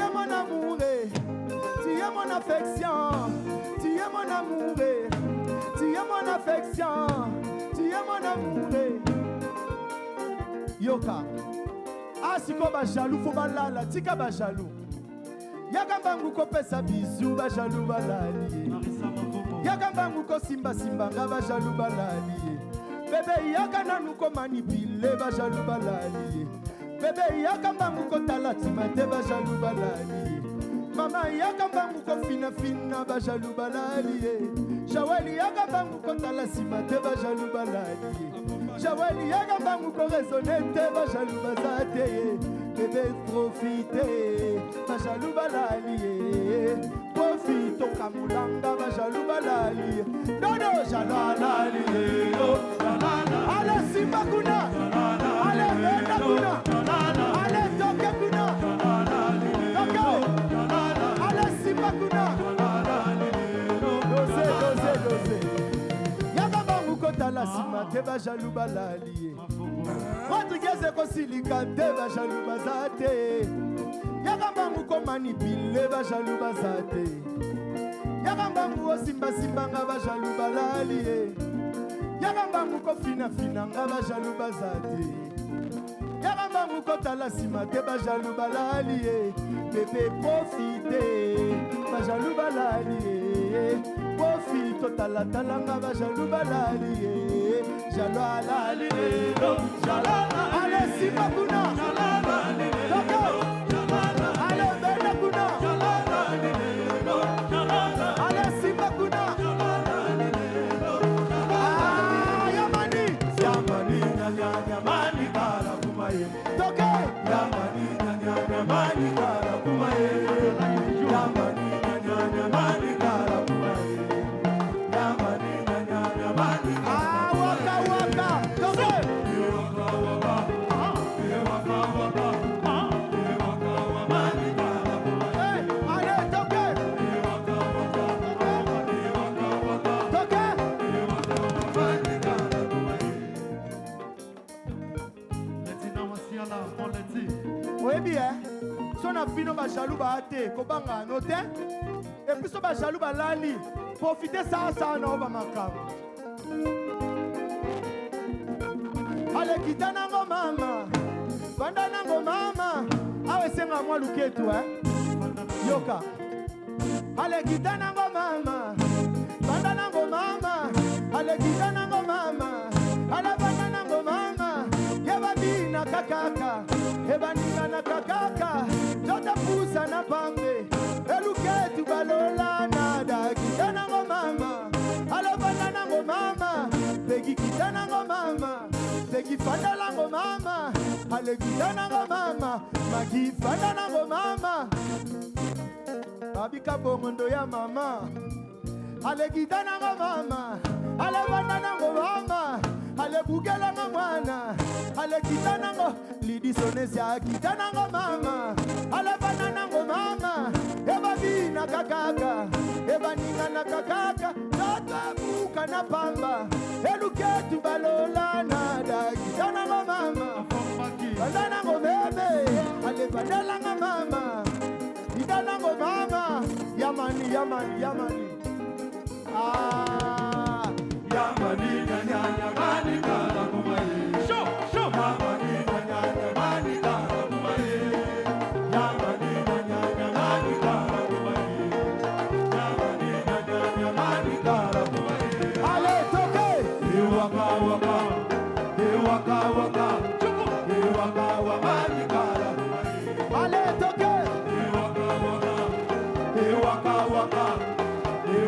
es mon amour, tu es mon affection, tu es mon amour, tu es mon affection, tu es mon amour. Yoka, asiko ba jaloux, faut balala, tika ba jaloux. Yaka mbangu ko pesa bizu ba jaloux balali. Yaka mbangu ko simba simba nga ba jaloux balali. Bébé yaka nanu ko manipule ba jaloux balali. Bébé yaka mbangu ko talati mate ba jaloux balali. Mama yaka mbangu ko fina fina ba jaloux balali. Shaweli yaka mbangu ko talasi mate ba jaloux balali. Shaweli yaka mbangu ko raisonnete ba jaloux bazate. Bébé profitez, ba jaloux balali. Profite kamulanga ba jaloux balali. Dodo jalalali yo. Allez simba kuna. Allez benda kuna. Allez toke kuna. Toke. Allez simba kuna. Dose. Yaka bangu kota la sima te ba jaloux balali. Rodriguez ko silika te ba jaloux bazate. Yaka bangu ko manipule ba jaloux bazate. Yaka bangu o simba simba nga ba jaloux balali. Yaka bangu ko fina fina nga ba jaloux bazate. Yaka bangu ko tala sima te ba jaloux balali. Bébé profitez ba jaloux balali. Profite tala tala nga ba jaloux balali. Jaloux alali jalala. Allez simba kuna. Allez benda kuna. Allez simba kuna. Yamani kala kumaye. Toke. Yamani kala kumaye. Yamani kala kumaye. Waka. Toke. Allez toke. Oui bien, si on a fini ba jaloux ba ate, ko banga note. Et puis so ba jaloux ba lali, profitez ça na ba makam. Ale kitana ngo mama, banda nango mama, awe senga mwa luketu Yoka. Ale kitana ngo mama, banda nango mama, ale kitana ngo mama, ale banda nango mama, yeba bina kakaka. Ebanina na kakaka, jota pusa na pambe. Eluketu balola nada, kitana ngo mama. Alabana nango mama, pegi kitana ngo mama. Pegi fandala ngo mama, ale kitana ngo mama. Magi fandala ngo mama. Babika bongondo ya mama. Ale kitana ngo mama, alabana nango mama. Ale bugela ngo mwana, ale kitana ngo lidi sonesia kitana ngo mama, ale banana ngo mama, eba bina kakaka, eba ninga na kakaka, tata buka na pamba, eluketu balola nada kitana ngo mama, banana ngo bebe, ale banana ngo mama, kitana ngo mama, yamani. Yamani mani kala kumaye. Show. Yamani mani kala kumaye. Yamani mani kala kumaye. Yamani mani kala kumaye. Allez toke. Waka. Waka mani kala kumaye. Allez toke.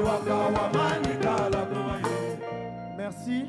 Waka mani kala kumaye. Merci.